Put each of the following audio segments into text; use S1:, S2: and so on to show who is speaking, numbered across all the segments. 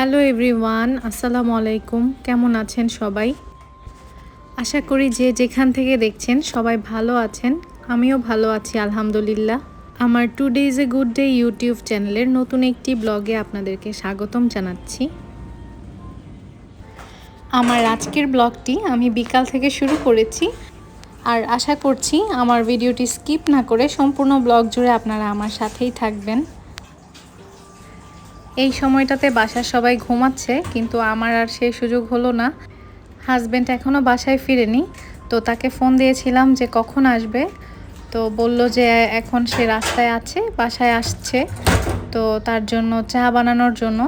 S1: Hello everyone, আসসালামু আলাইকুম। কেমন আছেন সবাই? আশা করি যে যেখান থেকে দেখছেন সবাই ভালো আছেন। আমিও ভালো আছি আলহামদুলিল্লাহ। আমার two days a good day YouTube চ্যানেলের নতুন একটি ব্লগে আপনাদেরকে স্বাগতম জানাচ্ছি। আমার আজকের ব্লগটি আমি বিকাল থেকে শুরু করেছি, আর আশা করছি আমার ভিডিওটি স্কিপ না করে সম্পূর্ণ ব্লগ জুড়ে আপনারা আমার সাথেই থাকবেন। এই সময়টাতে বাসার সবাই ঘুমাচ্ছে, কিন্তু আমার আর সেই সুযোগ হলো না। হাজব্যান্ড এখনও বাসায় ফিরেনি, তো তাকে ফোন দিয়েছিলাম যে কখন আসবে। তো বলল যে এখন সে রাস্তায় আছে, বাসায় আসছে। তো তার জন্য চা বানানোর জন্য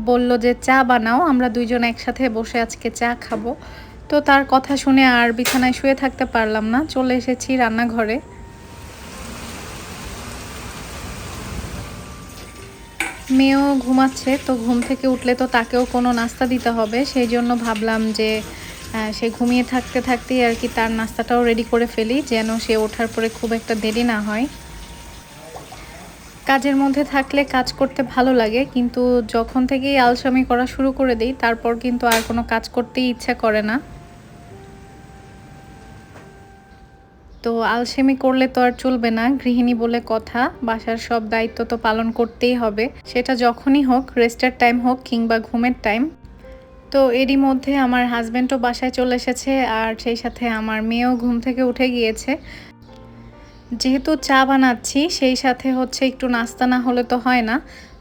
S1: বলল যে চা বানাও, আমরা দুইজন একসাথে বসে আজকে চা খাবো। তো তার কথা শুনে আর বিছানায় শুয়ে থাকতে পারলাম না, চলে এসেছি রান্নাঘরে। মেয়েও ঘুমাচ্ছে, তো ঘুম থেকে উঠলে তো তাকেও কোনো নাস্তা দিতে হবে। সেই জন্য ভাবলাম যে সে ঘুমিয়ে থাকতে থাকতেই আর কি তার নাস্তাটাও রেডি করে ফেলি, যেন সে ওঠার পরে খুব একটা দেরি না হয়। কাজের মধ্যে থাকলে কাজ করতে ভালো লাগে, কিন্তু যখন থেকেই আলসামি করা শুরু করে দিই তারপর কিন্তু আর কোনো কাজ করতেই ইচ্ছা করে না। তো আলসেমি করলে তো আর চলবে না, গৃহিণী বলে কথা, বাসার সব দায়িত্ব তো পালন করতেই হবে, সেটা যখনই হোক, রেস্টের টাইম হোক কিংবা ঘুমের টাইম। তো এরই মধ্যে আমার হাজব্যান্ডও বাসায় চলে এসেছে, আর সেই সাথে আমার মেয়েও ঘুম থেকে উঠে গিয়েছে। যেহেতু চা বানাচ্ছি, সেই সাথে হচ্ছে একটু নাস্তা না হলে তো হয় না।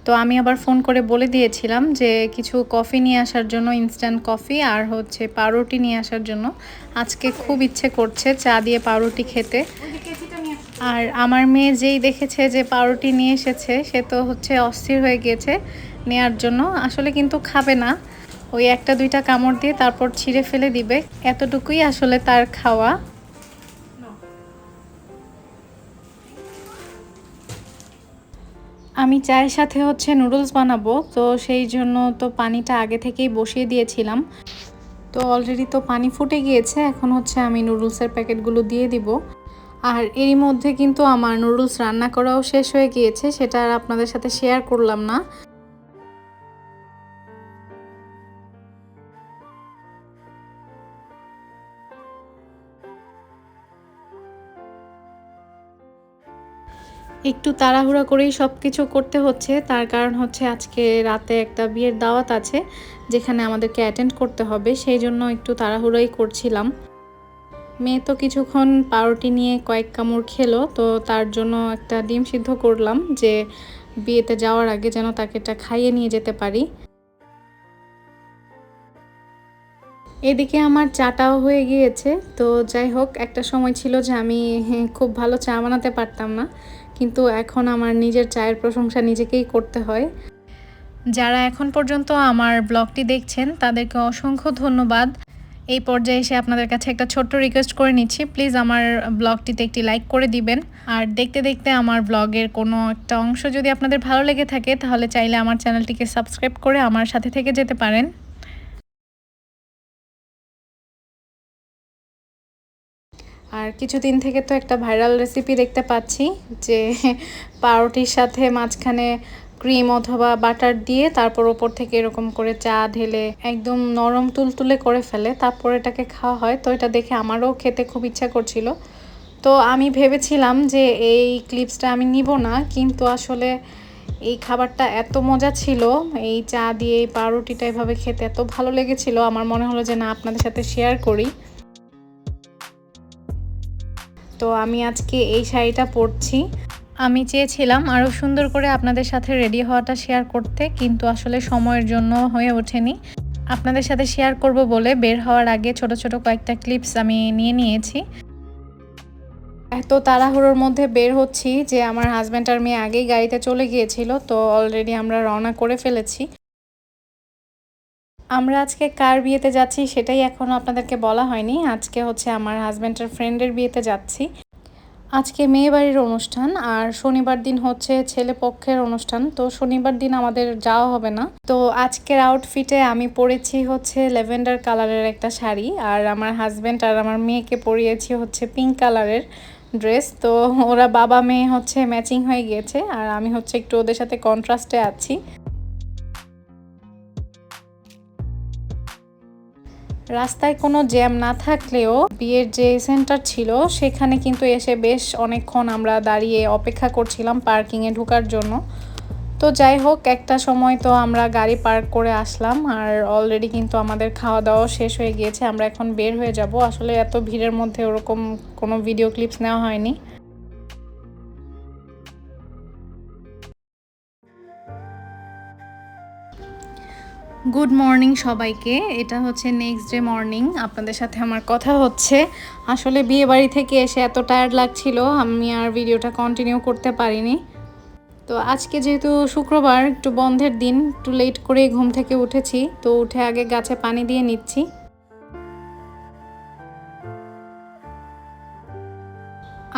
S1: তো আমি আবার ফোন করে বলে দিয়েছিলাম যে কিছু কফি নিয়ে আসার জন্য, ইনস্ট্যান্ট কফি, আর হচ্ছে পাউরুটি নিয়ে আসার জন্য। আজকে খুব ইচ্ছে করছে চা দিয়ে পাউরুটি খেতে। আর আমার মেয়ে যেই দেখেছে যে পাউরুটি নিয়ে এসেছে, সে তো হচ্ছে অস্থির হয়ে গিয়েছে নেয়ার জন্য। আসলে কিন্তু খাবে না, ওই একটা দুইটা কামড় দিয়ে তারপর ছিঁড়ে ফেলে দিবে, এতটুকুই আসলে তার খাওয়া। আমি চায়ের সাথে হচ্ছে নুডলস বানাবো, তো সেই জন্য তো পানিটা আগে থেকেই বসিয়ে দিয়েছিলাম। তো অলরেডি তো পানি ফুটে গিয়েছে, এখন হচ্ছে আমি নুডলসের প্যাকেটগুলো দিয়ে দিব। আর এরই মধ্যে কিন্তু আমার নুডলস রান্না করাও শেষ হয়ে গিয়েছে, সেটা আর আপনাদের সাথে শেয়ার করলাম না। একটু তাড়াহুড়া করেই সব কিছু করতে হচ্ছে, তার কারণ হচ্ছে আজকে রাতে একটা বিয়ের দাওয়াত আছে, যেখানে আমাদেরকে অ্যাটেন্ড করতে হবে, সেই জন্য একটু তাড়াহুড়োই করছিলাম। মেয়ে তো কিছুক্ষণ পাউরুটি নিয়ে কয়েক কামড় খেলো, তো তার জন্য একটা ডিম সিদ্ধ করলাম, যে বিয়েতে যাওয়ার আগে যেন তাকে এটা খাইয়ে নিয়ে যেতে পারি। এদিকে আমার চাটাও হয়ে গিয়েছে। তো যাই হোক, একটা সময় ছিল যে আমি খুব ভালো চা বানাতে পারতাম না, কিন্তু এখন আমার নিজের চায়ের প্রশংসা নিজেকেই করতে হয়। যারা এখন পর্যন্ত আমার ব্লগটি দেখছেন তাদেরকে অসংখ্য ধন্যবাদ। এই পর্যায়ে এসে আপনাদের কাছে একটা ছোট্ট রিকোয়েস্ট করে নিচ্ছি, প্লিজ আমার ব্লগটিতে একটি লাইক করে দিবেন। আর দেখতে দেখতে আমার ব্লগের কোনো একটা অংশ যদি আপনাদের ভালো লেগে থাকে, তাহলে চাইলে আমার চ্যানেলটিকে সাবস্ক্রাইব করে আমার সাথে থেকে যেতে পারেন। আর কিছুদিন থেকে তো একটা ভাইরাল রেসিপি দেখতে পাচ্ছি, যে পাউরুটির সাথে মাঝখানে ক্রিম অথবা বাটার দিয়ে তারপর ওপর থেকে এরকম করে চা ঢেলে একদম নরম তুলতুলে করে ফেলে, তারপর এটাকে খাওয়া হয়। তো এটা দেখে আমারও খেতে খুব ইচ্ছা করছিল। তো আমি ভেবেছিলাম যে এই ক্লিপসটা আমি নিব না, কিন্তু আসলে এই খাবারটা এত মজা ছিল, এই চা দিয়ে এই পাউরুটিটা এভাবে খেতে এত ভালো লেগেছিল, আমার মনে হলো যে না, আপনাদের সাথে শেয়ার করি। তো আমি আজকে এই শাড়িটা পরছি। আমি চেয়েছিলাম আরও সুন্দর করে আপনাদের সাথে রেডি হওয়াটা শেয়ার করতে, কিন্তু আসলে সময়ের জন্য হয়ে ওঠেনি। আপনাদের সাথে শেয়ার করব বলে বের হওয়ার আগে ছোট ছোট কয়েকটা ক্লিপস আমি নিয়ে নিয়েছি। এত তাড়াহুড়োর মধ্যে বের হচ্ছি যে আমার হাজব্যান্ড আর মেয়ে আগেই গাড়িতে চলে গিয়েছিল, তো অলরেডি আমরা রওনা করে ফেলেছি। আমরা আজকে কার বিয়েতে যাচ্ছি সেটাই এখনও আপনাদেরকে বলা হয়নি। আজকে হচ্ছে আমার হাজব্যান্ডের ফ্রেন্ডের বিয়েতে যাচ্ছি। আজকে মেয়ে বাড়ির অনুষ্ঠান, আর শনিবার দিন হচ্ছে ছেলে পক্ষের অনুষ্ঠান, তো শনিবার দিন আমাদের যাওয়া হবে না। তো আজকের আউটফিটে আমি পরেছি হচ্ছে ল্যাভেন্ডার কালারের একটা শাড়ি, আর আমার হাজব্যান্ড আর আমার মেয়েকে পরিয়েছি হচ্ছে পিঙ্ক কালারের ড্রেস। তো ওরা বাবা মেয়ে হচ্ছে ম্যাচিং হয়ে গিয়েছে, আর আমি হচ্ছে একটু ওদের সাথে কন্ট্রাস্টে আছি। রাস্তায় কোনো জ্যাম না থাকলেও বিয়ের যে সেন্টার ছিল সেখানে কিন্তু এসে বেশ অনেকক্ষণ আমরা দাঁড়িয়ে অপেক্ষা করছিলাম পার্কিংয়ে ঢোকার জন্য। তো যাই হোক, একটা সময় তো আমরা গাড়ি পার্ক করে আসলাম, আর অলরেডি কিন্তু আমাদের খাওয়া দাওয়া শেষ হয়ে গিয়েছে। আমরা এখন বের হয়ে যাব। আসলে এত ভিড়ের মধ্যে ওরকম কোনো ভিডিও ক্লিপস নেওয়া হয়নি। গুড মর্নিং সবাইকে। এটা হচ্ছে নেক্সট ডে মর্নিং, আপনাদের সাথে আমার কথা হচ্ছে। আসলে বিয়ে বাড়ি থেকে এসে এত টায়ার্ড লাগছিল, আমি আর ভিডিওটা কন্টিনিউ করতে পারিনি। তো আজকে যেহেতু শুক্রবার, একটু বন্ধের দিন, একটু লেট করে ঘুম থেকে উঠেছি। তো উঠে আগে গাছে পানি দিয়ে নিচ্ছি।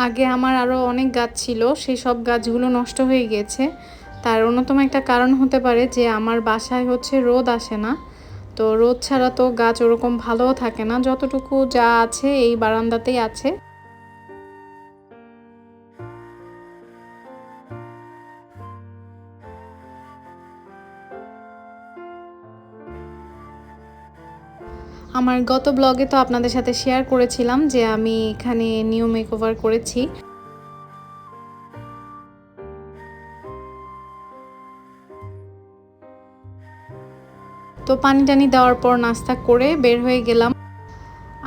S1: আগে আমার আরও অনেক গাছ ছিল, সেই সব গাছগুলো নষ্ট হয়ে গিয়েছে। তার অন্যতম একটা কারণ হতে পারে যে আমার বাসায় হচ্ছে রোদ আসে না। তো রোদ ছাড়া তো গাছ ওরকম ভালোও থাকে না। যতটুকু যা আছে এই বারান্দাতেই আছে। আমার গত ব্লগে তো আপনাদের সাথে শেয়ার করেছিলাম যে আমি এখানে নিউ মেকওভার করেছি। তো পানি টানি দেওয়ার পর নাস্তা করে বের হয়ে গেলাম।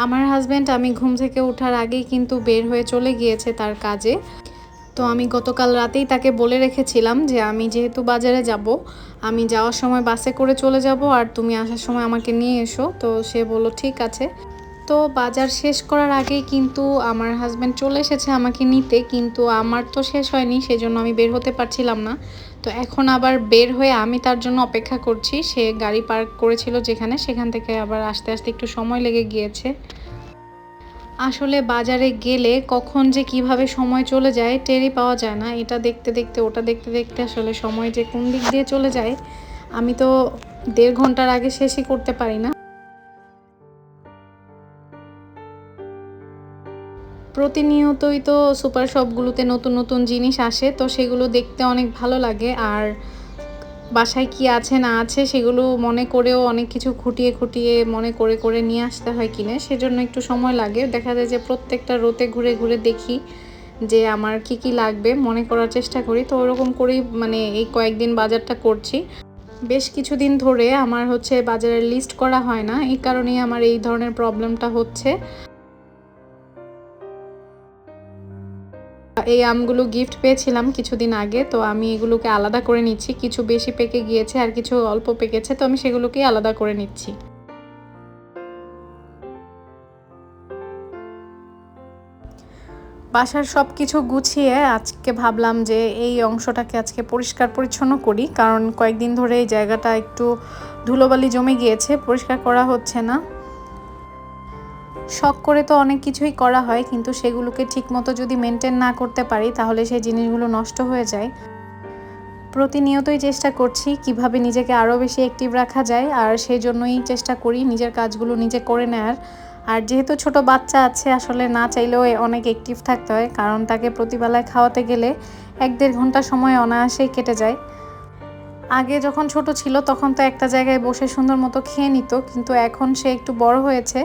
S1: আমার হাজব্যান্ড আমি ঘুম থেকে ওঠার আগেই কিন্তু বের হয়ে চলে গিয়েছে তার কাজে। তো আমি গতকাল রাতেই তাকে বলে রেখেছিলাম যে আমি যেহেতু বাজারে যাব, আমি যাওয়ার সময় বাসে করে চলে যাব, আর তুমি আসার সময় আমাকে নিয়ে এসো। তো সে বলল ঠিক আছে। তো বাজার শেষ করার আগেই কিন্তু আমার হাজব্যান্ড চলে এসেছে আমাকে নিতে, কিন্তু আমার তো শেষ হয়নি, সেজন্য আমি বের হতে পারছিলাম না। তো এখন আবার বের হয়ে আমি তার জন্য অপেক্ষা করছি। সে গাড়ি পার্ক করেছিল যেখানে, সেখান থেকে আবার আসতে আসতে একটু সময় লেগে গিয়েছে। আসলে বাজারে গেলে কখন যে কিভাবে সময় চলে যায় টেরই পাওয়া যায় না। এটা দেখতে দেখতে ওটা দেখতে দেখতে আসলে সময় যে কোন দিক দিয়ে চলে যায় আমি তো 1.5 ঘন্টার আগে শেষই করতে পারি না। প্রতিনিয়তই তো সুপার শপগুলোতে নতুন নতুন জিনিস আসে, তো সেগুলো দেখতে অনেক ভালো লাগে। আর বাসায় কি আছে না আছে সেগুলো মনে করেও অনেক কিছু খুঁটিয়ে খুঁটিয়ে মনে করে করে নিয়ে আসতে হয় কিনে, সেজন্য একটু সময় লাগে। দেখা যায় যে প্রত্যেকটা রোতে ঘুরে ঘুরে দেখি যে আমার কি কি লাগবে, মনে করার চেষ্টা করি। তো ওরকম করেই মানে এই কয়েকদিন বাজারটা করছি। বেশ কিছুদিন ধরে আমার হচ্ছে বাজারের লিস্ট করা হয় না, এই কারণেই আমার এই ধরনের প্রবলেমটা হচ্ছে। এই আমগুলো গিফট পেয়েছিলাম কিছুদিন আগে, তো আমি এগুলোকে আলাদা করে নিচ্ছি। কিছু বেশি পেকে গিয়েছে আর কিছু অল্প পেকেছে, তো আমি সেগুলোকেই আলাদা করে নিচ্ছি। বাসার সব কিছু গুছিয়ে আজকে ভাবলাম যে এই অংশটাকে আজকে পরিষ্কার পরিচ্ছন্ন করি, কারণ কয়েকদিন ধরে এই জায়গাটা একটু ধুলোবালি জমে গিয়েছে, পরিষ্কার করা হচ্ছে না। শখ করে তো অনেক কিছুই করা হয়, কিন্তু সেগুলোকে ঠিকমতো যদি মেনটেন না করতে পারি তাহলে সেই জিনিসগুলো নষ্ট হয়ে যায়। প্রতিনিয়তই চেষ্টা করছি কিভাবে নিজেকে আরও বেশি অ্যাক্টিভ রাখা যায়, আর সেই জন্যই চেষ্টা করি নিজের কাজগুলো নিজে করে নেয়ার। আর যেহেতু ছোট বাচ্চা আছে, আসলে না চাইলেও অনেক অ্যাক্টিভ থাকতে হয়, কারণ তাকে প্রতিবেলায় খাওয়াতে গেলে 1-1.5 ঘন্টা সময় অনায়াসেই কেটে যায়। আগে যখন ছোট ছিল তখন তো একটা জায়গায় বসে সুন্দর মতো খেয়ে নিত, কিন্তু এখন সে একটু বড় হয়েছে,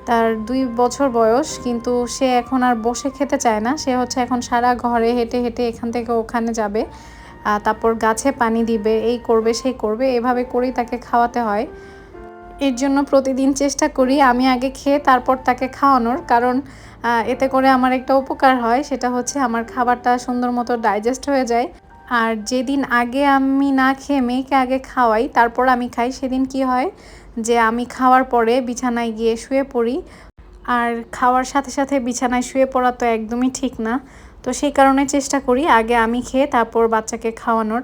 S1: তার 2 বছর বয়স, কিন্তু সে এখন আর বসে খেতে চায় না। সে হচ্ছে এখন সারা ঘরে হেঁটে হেঁটে এখান থেকে ওখানে যাবে, তারপর গাছে পানি দিবে, এই করবে সেই করবে, এভাবে করেই তাকে খাওয়াতে হয়। এর জন্য প্রতিদিন চেষ্টা করি আমি আগে খেয়ে তারপর তাকে খাওয়ানোর, কারণ এতে করে আমার একটা উপকার হয়, সেটা হচ্ছে আমার খাবারটা সুন্দর মতো ডাইজেস্ট হয়ে যায়। আর যেদিন আগে আমি না খেয়ে মেয়েকে আগে খাওয়াই তারপর আমি খাই, সেদিন কি হয় যে আমি খাওয়ার পরে বিছানায় গিয়ে শুয়ে পড়ি। আর খাওয়ার সাথে সাথে বিছানায় শুয়ে পড়া তো একদমই ঠিক না। তো সেই কারণে চেষ্টা করি আগে আমি খেয়ে তারপর বাচ্চাকে খাওয়ানোর।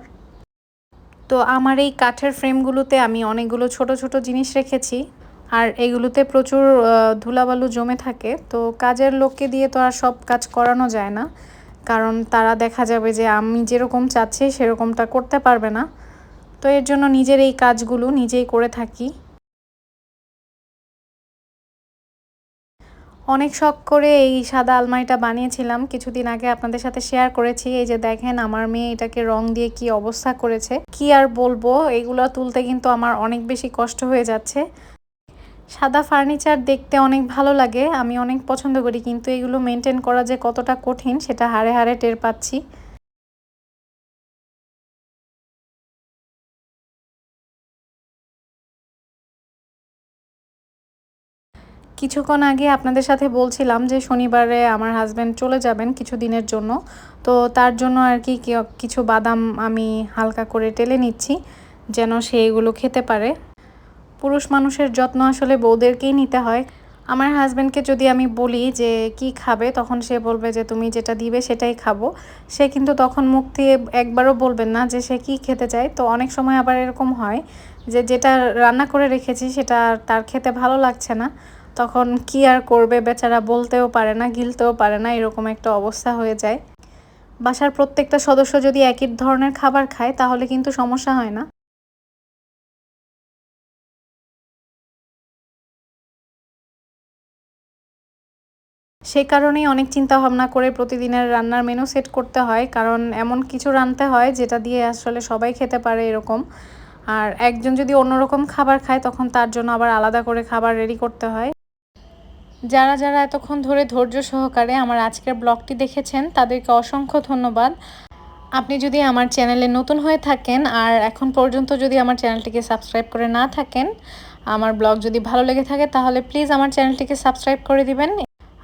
S1: তো আমার এই কাঠের ফ্রেমগুলোতে আমি অনেকগুলো ছোট ছোট জিনিস রেখেছি, আর এগুলোতে প্রচুর ধুলাবালু জমে থাকে। তো কাজের লোককে দিয়ে তো আর সব কাজ করানো যায় না, কারণ তারা দেখা যাবে যে আমি যেরকম চাচ্ছি সেরকমটা করতে পারবে না। তো এর জন্য নিজের এই কাজগুলো নিজেই করে থাকি। অনেক শখ করে এই সাদা আলমারিটা বানিয়েছিলাম কিছুদিন আগে, আপনাদের সাথে শেয়ার করেছি। এই যে দেখেন আমার মেয়ে এটাকে রং দিয়ে কি অবস্থা করেছে, কি আর বলবো, এগুলো তুলতে কিন্তু আমার অনেক বেশি কষ্ট হয়ে যাচ্ছে। সাদা ফার্নিচার দেখতে অনেক ভালো লাগে, আমি অনেক পছন্দ করি, কিন্তু এগুলো মেনটেন করা যে কতটা কঠিন সেটা হাড়ে হাড়ে টের পাচ্ছি। কিছুক্ষণ আগে আপনাদের সাথে বলছিলাম যে শনিবারে আমার হাজব্যান্ড চলে যাবেন কিছু দিনের জন্য। তো তার জন্য আর কি কিছু বাদাম আমি হালকা করে টেলে নিচ্ছি যেন সে এগুলো খেতে পারে। পুরুষ মানুষের যত্ন আসলে বউদেরকেই নিতে হয়। আমার হাজব্যান্ডকে যদি আমি বলি যে কি খাবে, তখন সে বলবে যে তুমি যেটা দিবে সেটাই খাবো। সে কিন্তু তখন মুখ দিয়ে একবারও বলবেন না যে সে কি খেতে চায়। তো অনেক সময় আবার এরকম হয় যে যেটা রান্না করে রেখেছি সেটা তার খেতে ভালো লাগছে না, তখন কি আর করবে বেচারা, বলতেও পারে না, গিলতেও পারে না, এরকম একটা অবস্থা হয়ে যায়। বাসার প্রত্যেকটা সদস্য যদি একই ধরনের খাবার খায় তাহলে কিন্তু সমস্যা হয় না। সেই কারণেই অনেক চিন্তা ভাবনা করে প্রতিদিনের রান্নার মেনু সেট করতে হয়, কারণ এমন কিছু রাঁধতে হয় যেটা দিয়ে আসলে সবাই খেতে পারে এরকম। আর একজন যদি অন্যরকম খাবার খায় তখন তার জন্য আবার আলাদা করে খাবার রেডি করতে হয়। যারা যারা এতক্ষণ ধরে ধৈর্য সহকারে আমার আজকের ব্লগটি দেখেছেন তাদেরকে অসংখ্য ধন্যবাদ। আপনি যদি আমার চ্যানেলে নতুন হয়ে থাকেন আর এখন পর্যন্ত যদি আমার চ্যানেলটিকে সাবস্ক্রাইব করে না থাকেন, আমার ব্লগ যদি ভালো লেগে থাকে তাহলে প্লিজ আমার চ্যানেলটিকে সাবস্ক্রাইব করে দিবেন।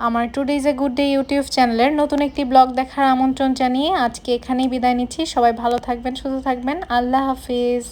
S1: আমার two days a good day YouTube চ্যানেলের নতুন একটি ব্লগ দেখার আমন্ত্রণ জানিয়ে আজকে এখানেই বিদায় নিচ্ছি। সবাই ভালো থাকবেন, সুস্থ থাকবেন। আল্লাহ হাফিজ।